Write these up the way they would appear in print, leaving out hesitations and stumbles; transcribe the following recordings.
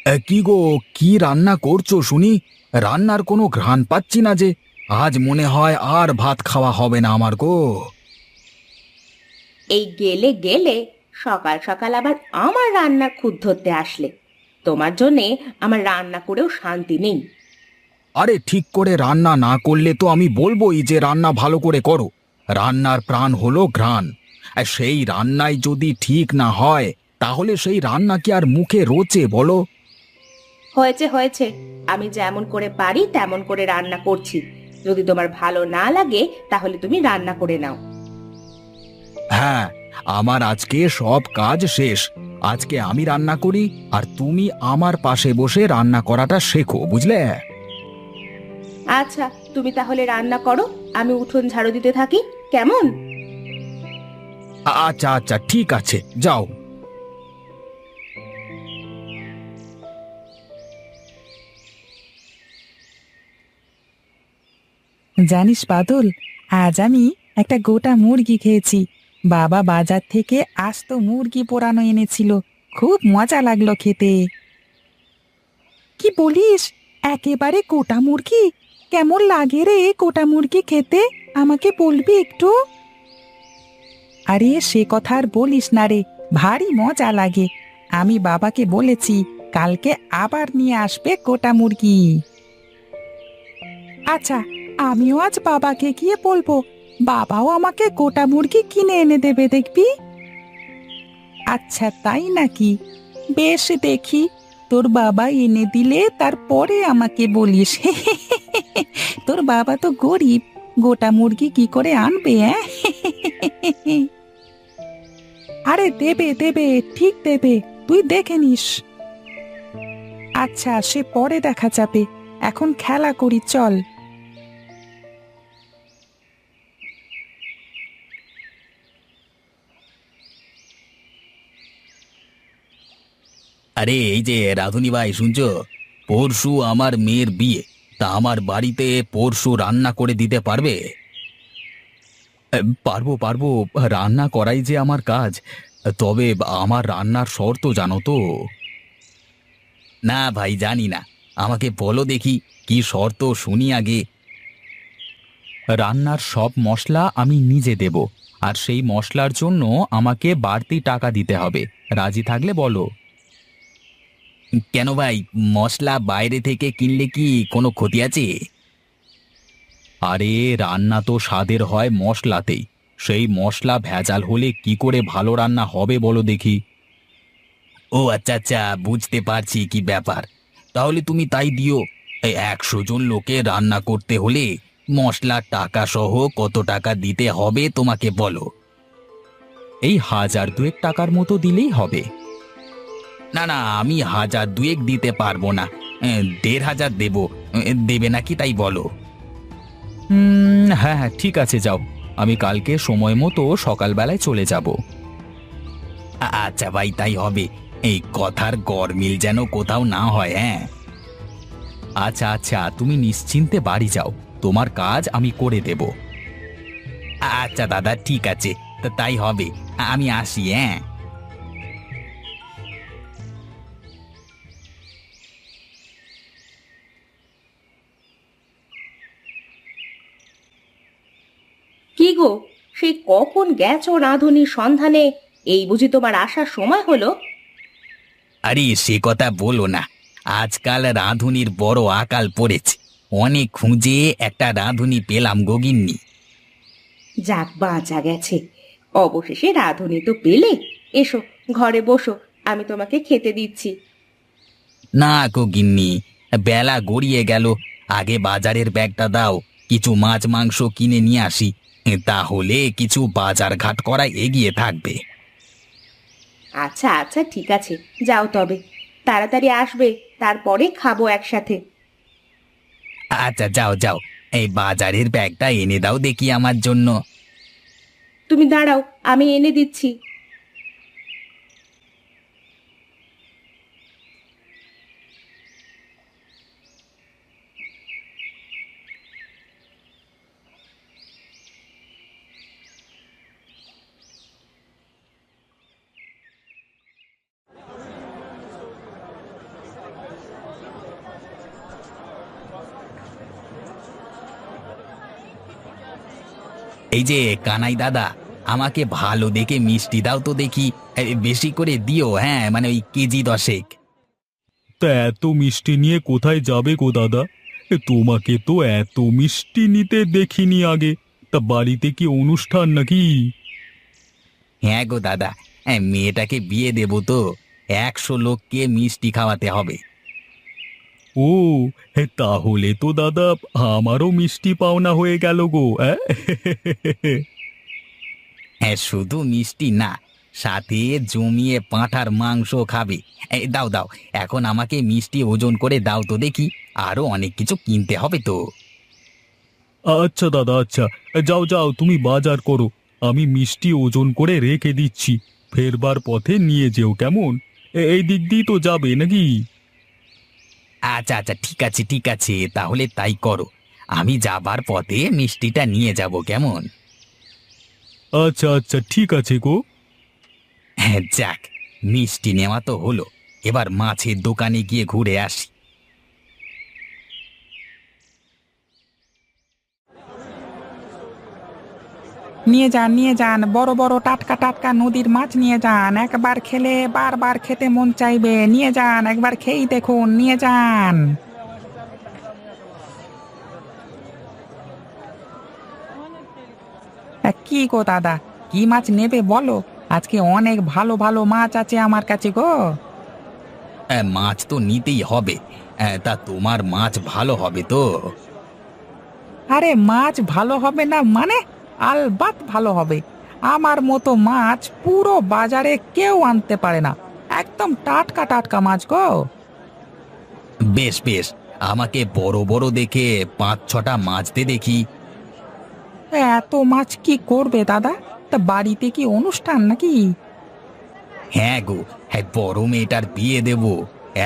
কি গো, কি রান্না করছো শুনি? রান্নার কোনো ঘ্রাণ পাচ্ছি না যে। আজ মনে হয় আর ভাত খাওয়া হবে না আমার গো। এই গেলে গেলে সকাল সকাল আবার আমার রান্নার খুঁত ধরতে আসলে। তোমার জন্যে আমার রান্না করেও শান্তি নেই। আরে ঠিক করে রান্না না করলে তো আমি বলবোই যে রান্না ভালো করে করো। রান্নার প্রাণ হলো ঘ্রাণ। আর সেই রান্নায় যদি ঠিক না হয়, তাহলে সেই রান্না কি আর মুখে রোচে বলো? হয়েছে হয়েছে, আমি যেমন করে পারি তেমন করে রান্না করছি। যদি তোমার ভালো না লাগে তাহলে তুমি রান্না করে নাও। হ্যাঁ, আমার আজকে সব কাজ শেষ। আজকে আমি রান্না করি, আর তুমি আমার পাশে বসে রান্না করাটা শেখো, বুঝলে? আচ্ছা, তুমি তাহলে রান্না করো, আমি উঠোন ঝাড়ু দিতে থাকি, কেমন? আচ্ছা আচ্ছা, ঠিক আছে, যাও। জানিস বাদল, আজ আমি একটা গোটা মুরগি খেয়েছি। বাবা বাজার থেকে আস্ত মুরগি পোড়ানো এনেছিল। খুব মজা লাগলো খেতে। কি বলিস? একেবারে গোটা মুরগি? কেমন লাগে রে গোটা মুরগি খেতে? আমাকে বলবি একটু? আরে সে কথা আর বলিস না রে, ভারী মজা লাগে। আমি বাবাকে বলেছি কালকে আবার নিয়ে আসবে গোটা মুরগি। আচ্ছা, আমিও আজ বাবাকে গিয়ে বলবো, বাবাও আমাকে গোটা মুরগি কিনে এনে দেবে, দেখবি? আচ্ছা তাই নাকি? বেশ দেখি, তোর বাবা এনে দিলে তারপরে আমাকে বলিস। তোর বাবা তো গরিব, গোটা মুরগি কি করে আনবে, হ্যাঁ? আরে দেবে দেবে, ঠিক দেবে, তুই দেখে নিস। আচ্ছা সে পরে দেখা যাবে, এখন খেলা করি, চল। আরে এই যে রাধুনি ভাই, শুনছো? পরশু আমার মেয়ের বিয়ে। তা আমার বাড়িতে পরশু রান্না করে দিতে পারবে? পারবো পারবো, রান্না করাই যে আমার কাজ। তবে আমার রান্নার শর্ত জানো তো? না ভাই, জানি না। আমাকে বলো দেখি, কি শর্ত শুনি আগে। রান্নার সব মশলা আমি নিজে দেব, আর সেই মশলার জন্য আমাকে বাড়তি টাকা দিতে হবে। রাজি থাকলে বলো। কেন ভাই, মশলা বাইরে থেকে কিনলে কি কোনো ক্ষতি আছে? আরে, রান্না তো স্বাদের হয় মশলাতেই। সেই মশলা ভেজাল হলে কি করে ভালো রান্না হবে বলো দেখি। ও আচ্ছা আচ্ছা, বুঝতে পারছি কি ব্যাপার। তাহলে তুমি তাই দিও। এই 100 জন লোকে রান্না করতে হলে মশলার টাকা সহ কত টাকা দিতে হবে তোমাকে বলো। এই 1000 দুয়েক টাকার মতো দিলেই হবে। না না, আমি 1000 দুয়েক দিতে পারবো না। 1500 দেবো। দেবে নাকি তাই বলো। হ্যাঁ হ্যাঁ, ঠিক আছে, যাও। আমি কালকে সময় মতো সকালবেলায় চলে যাব। আচ্ছা ভাই, তাই হবে। এই কথার গরমিল যেন কোথাও না হয়, হ্যাঁ। আচ্ছা আচ্ছা, তুমি নিশ্চিন্তে বাড়ি যাও। তোমার কাজ আমি করে দেব। আচ্ছা দাদা, ঠিক আছে। তা তাই হবে। আমি আসি, হ্যাঁ। কি গো, সেই কখন গেছো রাঁধুনির সন্ধানে? এই বুঝি তোমার আসার সময় হলো? আরে সে কথা বলো না। আজকাল রাঁধুনির বড় আকাল পড়েছে। অনেক খুঁজে একটা রাঁধুনি পেলাম গগিন্নি। যাক, বাঁচা গেছে। অবশেষে রাঁধুনি তো পেলে। এসো, ঘরে বসো, আমি তোমাকে খেতে দিচ্ছি। না গো গিন্নি, বেলা গড়িয়ে গেল। আগে বাজারের ব্যাগটা দাও, কিছু মাছ মাংস কিনে নিয়ে আসি। তাহলে কিছু বাজার ঘাট করা এগিয়ে থাকবে। আচ্ছা আচ্ছা, ঠিক আছে, যাও তবে। তাড়াতাড়ি আসবে, তারপরে খাবো একসাথে। আচ্ছা, যাও যাও। এই বাজারের ব্যাগটা এনে দাও দেখি আমার জন্য। তুমি দাঁড়াও, আমি এনে দিচ্ছি। এই যে কানাই দাদা, আমাকে ভালো দেখে মিষ্টি দাও তো দেখি। বেশি করে দিও, হ্যাঁ, মানে ওই কেজি 10। তা এত মিষ্টি নিয়ে কোথায় যাবে গো দাদা? তোমাকে তো এত মিষ্টি নিতে দেখিনি আগে। তা বাড়িতে কি অনুষ্ঠান নাকি? হ্যাঁ গো দাদা, মেয়েটাকে বিয়ে দেব তো, 100 লোককে মিষ্টি খাওয়াতে হবে। ও, তাহলে তো দাদা আমারও মিষ্টি পাওনা হয়ে গেল গো। হ্যাঁ, শুধু মিষ্টি না, সাথে জমিয়ে পাঁঠার মাংস খাবে। দাও দাও, এখন আমাকে মিষ্টি ওজন করে দাও তো দেখি, আরো অনেক কিছু কিনতে হবে তো। আচ্ছা দাদা, আচ্ছা, যাও যাও তুমি বাজার করো, আমি মিষ্টি ওজন করে রেখে দিচ্ছি। ফেরবার পথে নিয়ে যেও কেমন? এই দিক দিয়ে তো যাবে নাকি? আচ্ছা আচ্ছা, ঠিক আছে ঠিক আছে, তাহলে তাই করো। আমি যাবার পথে মিষ্টিটা নিয়ে যাব, কেমন? আচ্ছা আচ্ছা, ঠিক আছে গো। হ্যাঁ, যাক, মিষ্টি নেওয়া তো হলো, এবার মাছের দোকানে গিয়ে ঘুরে আসি। নিয়ে যান বড় বড় টাটকা টাটকা নদীর মাছ নিয়ে যান, একবার খেলে বারবার খেতে মন চাইবে। নিয়ে যান, একবার খেয়েই দেখুন, নিয়ে যান। কি গো দাদা, কি মাছ নেবে বলো? আজকে অনেক ভালো ভালো মাছ আছে আমার কাছে গো। মাছ তো নিতেই হবে। তা তোমার মাছ ভালো হবে তো? আরে মাছ ভালো হবে না মানে? আলবাত ভালো হবে। আমার মতো মাছ পুরো বাজারে কেউ আনতে পারে না। একদম টাটকা টাটকা মাছ গো। বেশ বেশ, আমাকে বড় বড় দেখে 5-6টা মাছ দে দেখি। এত মাছ কি করবে দাদা? তা বাড়িতে কি অনুষ্ঠান নাকি? হ্যাঁ গো, হ্যাঁ, বড় মেয়েটার বিয়ে দেব,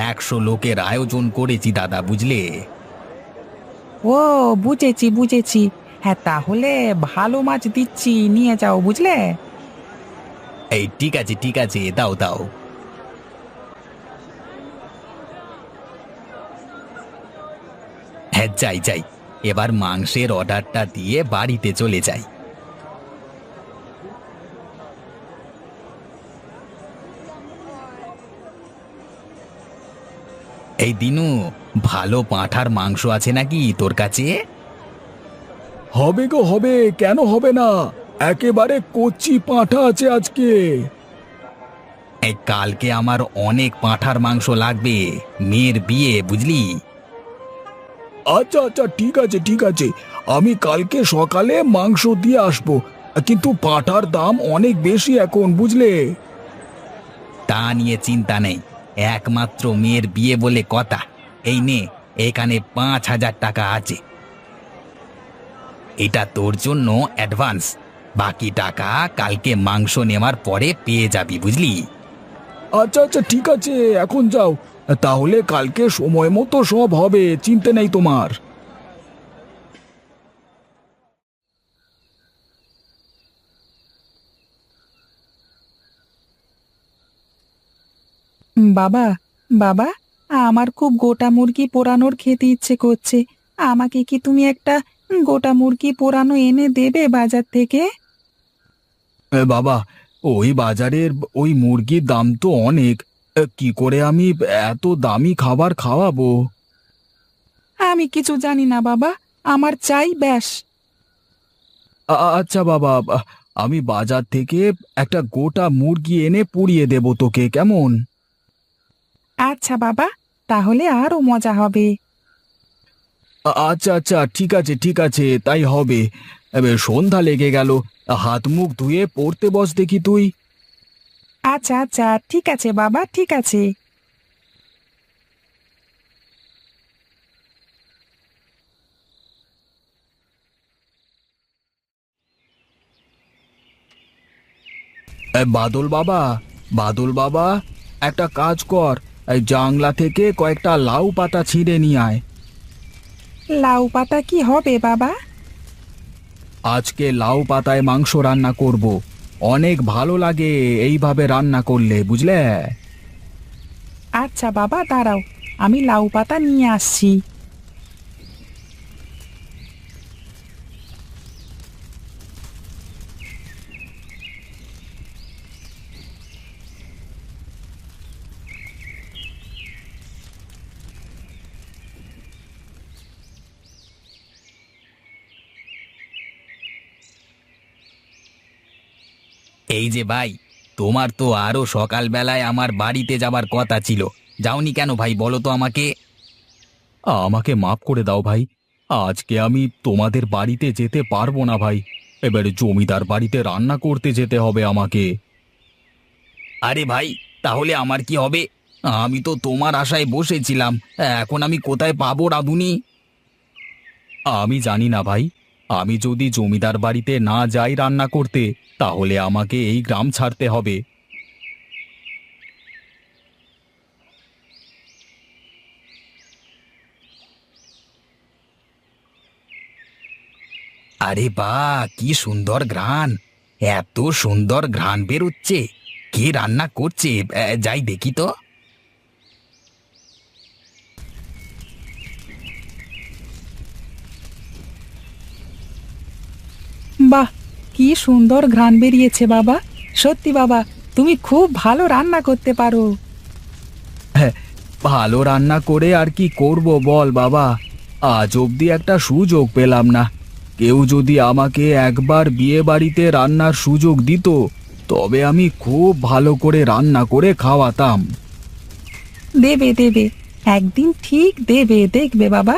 100 লোকের আয়োজন করেছি দাদা, বুঝলে? ও, বুঝেছি বুঝেছি। হ্যাঁ, তাহলে ভালো মাছ দিচ্ছি, নিয়ে যাও, বুঝলে? এই ঠিক আছে ঠিক আছে, দাও দাও। হ্যাঁ, যাই যাই, এবার মাংসের অর্ডারটা দিয়ে বাড়িতে চলে যাই। এই দিনু, ভালো পাঁঠার মাংস আছে নাকি তোর কাছে? হবে গো হবে, কেন হবে না? একেবারে কচি পাঁঠা আছে আজকে। এই কালকে আমার অনেক পাঁঠার মাংস লাগবে, মেয়ের বিয়ে, বুঝলি? আচ্ছা আচ্ছা, ঠিক আছে ঠিক আছে, আমি কালকে সকালে মাংস দিয়ে আসবো। কিন্তু পাঁঠার দাম অনেক বেশি এখন, বুঝলে? তা নিয়ে চিন্তা নেই, একমাত্র মেয়ের বিয়ে বলে কথা। এই নে, এখানে 5,000 টাকা আছে, এটা তোর জন্য অ্যাডভান্স। বাকি টাকা কালকে মাংস নেওয়ার পরে পেয়ে যাবি, বুঝলি? আচ্ছা আচ্ছা, ঠিক আছে, এখন যাও। তাহলে কালকে সময় মতো সব হবে, চিন্তা নেই তোমার। বাবা, বাবা, আমার খুব গোটা মুরগি পোড়ানোর খেতে ইচ্ছে করছে। আমাকে কি তুমি একটা গোটা মুরগি পোড়ানো এনে দেবে বাজার থেকে? বাবা, ওই বাজারের ওই মুরগির দাম তো অনেক। কি করে আমি এত দামি খাবার খাওয়াবো? আমি কিছু জানি না বাবা, আমার চাই ব্যাস। আচ্ছা বাবা, আমি বাজার থেকে একটা গোটা মুরগি এনে পুড়িয়ে দেব তোকে, কেমন? আচ্ছা বাবা, তাহলে আরো মজা হবে। আচ্ছা আচ্ছা, ঠিক আছে ঠিক আছে, তাই হবে। এবার সন্ধ্যা লেগে গেল, হাত মুখ ধুয়ে পড়তে বস দেখি তুই। আচ্ছা আচ্ছা, ঠিক আছে বাবা, ঠিক আছে। বাদল বাবা, বাদল বাবা, একটা কাজ কর, এই জাংলা থেকে কয়েকটা লাউ পাতা ছিঁড়ে নিয়ে আয়। লাউ পাতা কি হবে বাবা? আজকে লাউ পাতায় মাংস রান্না করব, অনেক ভালো লাগে এইভাবে রান্না করলে, বুঝলে? আচ্ছা বাবা, দাঁড়াও, আমি লাউ পাতা নিয়ে আসছি। এই যে ভাই, তোমার তো আরো সকালবেলায় আমার বাড়িতে যাবার কথা ছিল, যাওনি কেন ভাই বলো তো আমাকে? আমাকে মাফ করে দাও ভাই, আজকে আমি তোমাদের বাড়িতে যেতে পারবো না ভাই। এবারে জমিদার বাড়িতে রান্না করতে যেতে হবে আমাকে। আরে ভাই, তাহলে আমার কি হবে? আমি তো তোমার আশায় বসেছিলাম, এখন আমি কোথায় পাবো রাঁধুনি? আমি জানি না ভাই, আমি যদি জমিদার বাড়িতে না যাই রান্না করতে, তাহলে আমাকে এই গ্রাম ছাড়তে হবে। আরে বাহ, কি সুন্দর ঘ্রাণ! এত সুন্দর ঘ্রাণ বেরোচ্ছে! কে রান্না করছে? যাই দেখি তো। বাহ, কি সুন্দর ঘ্রাণ বেরিয়েছে বাবা। সত্যি বাবা, তুমি খুব ভালো রান্না করতে পারো। ভালো রান্না করে আর কি করব বল বাবা, আজ অবধি একটা সুযোগ পেলাম না। কেউ যদি আমাকে একবার বিয়ে বাড়িতে রান্নার সুযোগ দিত, তবে আমি খুব ভালো করে রান্না করে খাওয়াতাম। দেবে দেবে, একদিন ঠিক দেবে, দেখবে বাবা,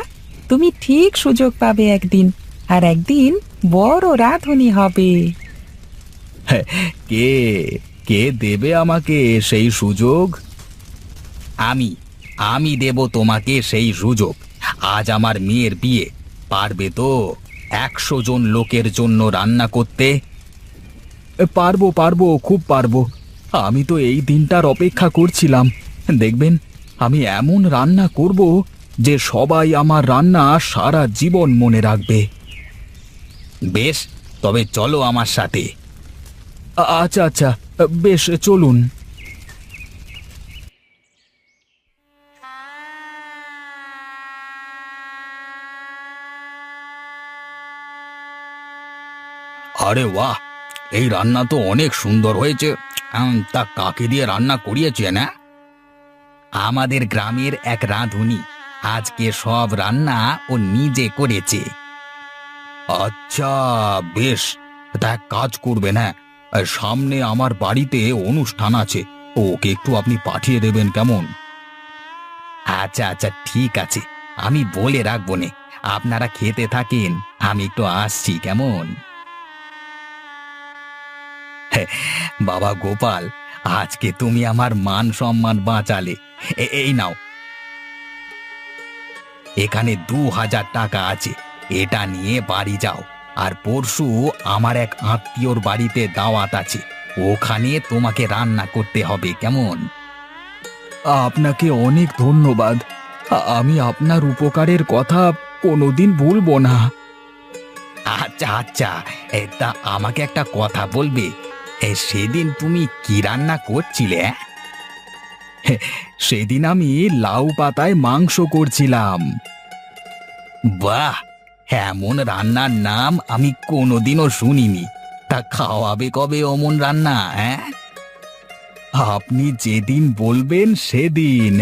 তুমি ঠিক সুযোগ পাবে একদিন, আর একদিন বড় রাঁধুনি হবে। কে কে দেবে আমাকে সেই সুযোগ? আমি আমি দেব তোমাকে সেই সুযোগ। আজ আমার মেয়ের বিয়ে, পারবে তো 100 জন লোকের জন্য রান্না করতে? পারবো পারবো, খুব পারবো। আমি তো এই দিনটার অপেক্ষা করছিলাম। দেখবেন, আমি এমন রান্না করব যে সবাই আমার রান্না সারা জীবন মনে রাখবে। বেশ, তবে চলো আমার সাথে। আচ্ছা আচ্ছা, বেশ, চলুন। আরে বাহ, এই রান্না তো অনেক সুন্দর হয়েছে। তা কাকে দিয়ে রান্না করিয়েছে না? আমাদের গ্রামের এক রাঁধুনি আজকে সব রান্না ও নিজে করেছে। আচ্ছা, বেশ। তা এক কাজ করবেন, হ্যাঁ, সামনে আমার বাড়িতে অনুষ্ঠান আছে, ওকে একটু আপনি পাঠিয়ে দেবেন, কেমন? আচ্ছা আচ্ছা, ঠিক আছে, আমি বলে রাখবো নে। আপনারা খেতে থাকেন, আমি একটু আসছি, কেমন? বাবা গোপাল, আজকে তুমি আমার মান সম্মান বাঁচালে। এই নাও, এখানে 2000 টাকা আছে, এটা নিয়ে বাড়ি যাও। আর পরশু আমার এক আত্মীয়র বাড়িতে দাওয়াত আছে, ওখানে তোমাকে রান্না করতে হবে, কেমন? আপনাকে অনেক ধন্যবাদ। আমি আপনার উপকারের কথা কোনোদিন ভুলবো না। আচ্ছা আচ্ছা, তা আমাকে একটা কথা বলবে, সেদিন তুমি কি রান্না করছিলে? সেদিন আমি লাউ পাতায় মাংস করছিলাম। বাহ, এমন রান্নার নাম আমি কোনোদিনও শুনিনি। তা খাওয়াবে কবে অমন রান্না? হ্যাঁ, আপনি যেদিন বলবেন সেদিন।